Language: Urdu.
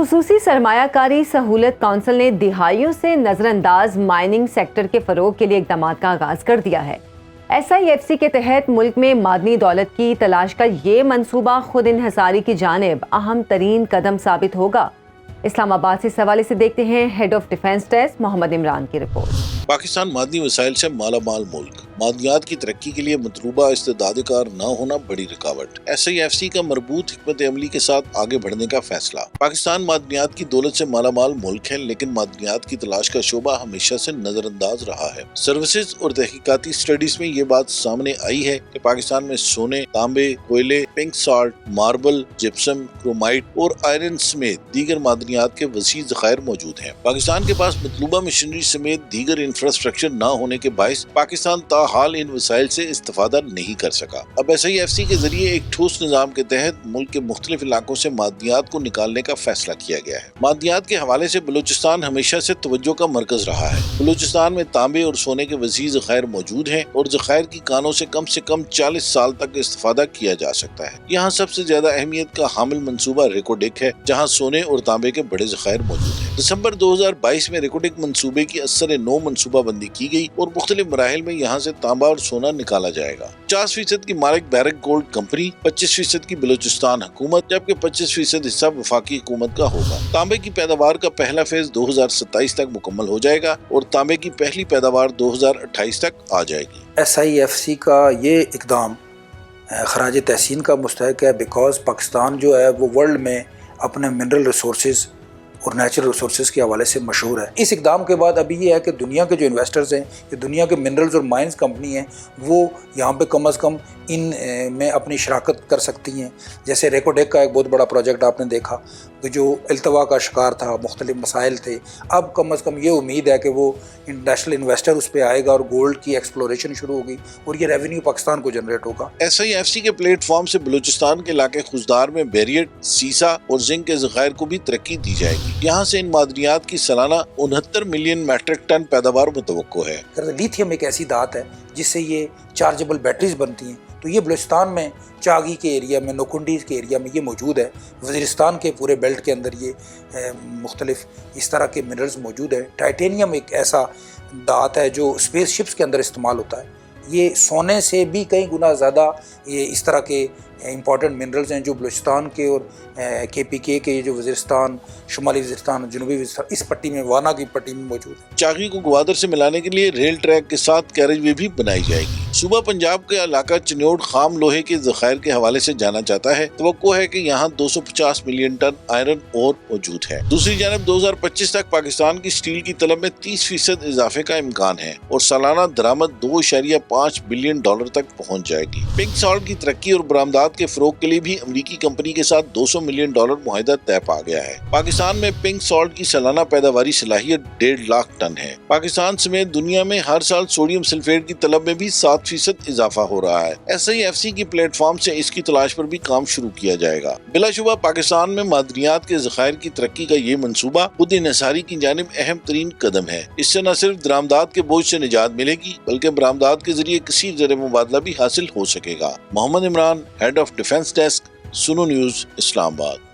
خصوصی سرمایہ کاری سہولت کونسل نے دہائیوں سے نظر انداز مائننگ سیکٹر کے فروغ کے لیے اقدامات کا آغاز کر دیا ہے۔ SIFC کے تحت ملک میں معدنی دولت کی تلاش کا یہ منصوبہ خود انحصاری کی جانب اہم ترین قدم ثابت ہوگا۔ اسلام آباد سے اس حوالے سے دیکھتے ہیں ہیڈ آف ڈیفنس ڈیسک محمد عمران کی رپورٹ۔ پاکستان معدنی وسائل سے مالا مال ملک، معدنیات کی ترقی کے لیے مطلوبہ استعداد کار نہ ہونا بڑی رکاوٹ۔ SIFC کا مربوط حکمت عملی کے ساتھ آگے بڑھنے کا فیصلہ۔ پاکستان معدنیات کی دولت سے مالا مال ملک ہے، لیکن معدنیات کی تلاش کا شعبہ ہمیشہ سے نظر انداز رہا ہے۔ سروسز اور تحقیقاتی سٹڈیز میں یہ بات سامنے آئی ہے کہ پاکستان میں سونے، تانبے، کوئلے، pink salt, marble, gypsum, chromite اور آئرن سمیت دیگر معدنیات کے وسیع ذخائر موجود ہیں۔ پاکستان کے پاس مطلوبہ مشینری سمیت دیگر انفراسٹرکچر نہ ہونے کے باعث پاکستان تاحال ان وسائل سے استفادہ نہیں کر سکا۔ اب SIFC کے ذریعے ایک ٹھوس نظام کے تحت ملک کے مختلف علاقوں سے معدنیات کو نکالنے کا فیصلہ کیا گیا ہے۔ معدنیات کے حوالے سے بلوچستان ہمیشہ سے توجہ کا مرکز رہا ہے۔ بلوچستان میں تانبے اور سونے کے وسیع ذخائر موجود ہیں اور ذخائر کی کانوں سے کم 40 سال تک استفادہ کیا جا سکتا ہے۔ یہاں سب سے زیادہ اہمیت کا حامل منصوبہ ریکوڈک ہے، جہاں سونے اور تانبے کے بڑے ذخائر موجود ہیں۔ دسمبر 2022 میں ریکوڈک منصوبے کی اثر نو منصوبہ بندی کی گئی اور مختلف مراحل میں یہاں سے تانبا اور سونا نکالا جائے گا۔ 50% کی مالک بیرک گولڈ کمپنی، 25% کی بلوچستان حکومت، جبکہ 25% حصہ وفاقی حکومت کا ہوگا۔ تانبے کی پیداوار کا پہلا فیز 2027 تک مکمل ہو جائے گا اور تانبے کی پہلی پیداوار 2028 تک آ جائے گی۔ SIFC کا یہ اقدام خراج تحسین کا مستحق ہے، بیکاز پاکستان جو ہے وہ ورلڈ میں اپنے منرل ریسورسز اور نیچرل ریسورسز کے حوالے سے مشہور ہے۔ اس اقدام کے بعد ابھی یہ ہے کہ دنیا کے جو انویسٹرز ہیں، یہ دنیا کے منرلز اور مائنز کمپنی ہیں، وہ یہاں پہ کم از کم ان میں اپنی شراکت کر سکتی ہیں۔ جیسے ریکوڈیک کا ایک بہت بڑا پروجیکٹ آپ نے دیکھا جو التوا کا شکار تھا، مختلف مسائل تھے۔ اب کم از کم یہ امید ہے کہ وہ انٹرنیشنل انویسٹر اس پہ آئے گا اور گولڈ کی ایکسپلوریشن شروع ہوگی اور یہ ریونیو پاکستان کو جنریٹ ہوگا۔ SIFC کے پلیٹ فارم سے بلوچستان کے علاقے خضدار میں بیریٹ، سیسا اور زنک کے ذخائر کو بھی ترقی دی جائے گی۔ یہاں سے ان معدنیات کی سالانہ 69 ملین میٹرک ٹن پیداوار متوقع ہے۔ لیتھیم ایک ایسی دھات ہے جس سے یہ چارجبل بیٹریز بنتی ہیں، تو یہ بلوچستان میں چاگی کے ایریا میں، نوکنڈی کے ایریا میں یہ موجود ہے۔ وزیرستان کے پورے بیلٹ کے اندر یہ مختلف اس طرح کے منرلز موجود ہیں۔ ٹائٹینیم ایک ایسا دھات ہے جو اسپیس شپس کے اندر استعمال ہوتا ہے۔ یہ سونے سے بھی کئی گنا زیادہ یہ اس طرح کے امپورٹنٹ منرلز ہیں جو بلوچستان کے اور KPK کے جو وزیرستان، شمالی وزیرستان، جنوبی وزیرستان، اس پٹی میں، وانا کی پٹی میں موجود ہے۔ چاگی کو گوادر سے ملانے کے لیے ریل ٹریک کے ساتھ کیریج وے بھی بنائی جائے گی۔ صوبہ پنجاب کا علاقہ چنیوڑ خام لوہے کے ذخائر کے حوالے سے جانا جاتا ہے۔ توقع ہے کہ یہاں 250 ملین ٹن آئرن اور موجود ہے۔ دوسری جانب 2025 تک پاکستان کی سٹیل کی طلب میں 30% اضافے کا امکان ہے اور سالانہ درآمد $2.5 بلین تک پہنچ جائے گی۔ پنک سالٹ کی ترقی اور برآمدات کے فروغ کے لیے بھی امریکی کمپنی کے ساتھ $200 ملین معاہدہ طے پا گیا ہے۔ پاکستان میں پنک سالٹ کی سالانہ پیداواری صلاحیت 1.5 لاکھ ٹن ہے۔ پاکستان سمیت دنیا میں ہر سال سوڈیم سلفیٹ کی طلب میں بھی 7% اضافہ ہو رہا ہے۔ SIFC کی پلیٹ فارم سے اس کی تلاش پر بھی کام شروع کیا جائے گا۔ بلا شبہ پاکستان میں معدنیات کے ذخائر کی ترقی کا یہ منصوبہ خود انحصاری کی جانب اہم ترین قدم ہے۔ اس سے نہ صرف درآمدات کے بوجھ سے نجات ملے گی بلکہ برآمدات کے ذریعے کثیر زر مبادلہ بھی حاصل ہو سکے گا۔ Muhammad Imran, head of defence desk, Suno news, اسلام آباد۔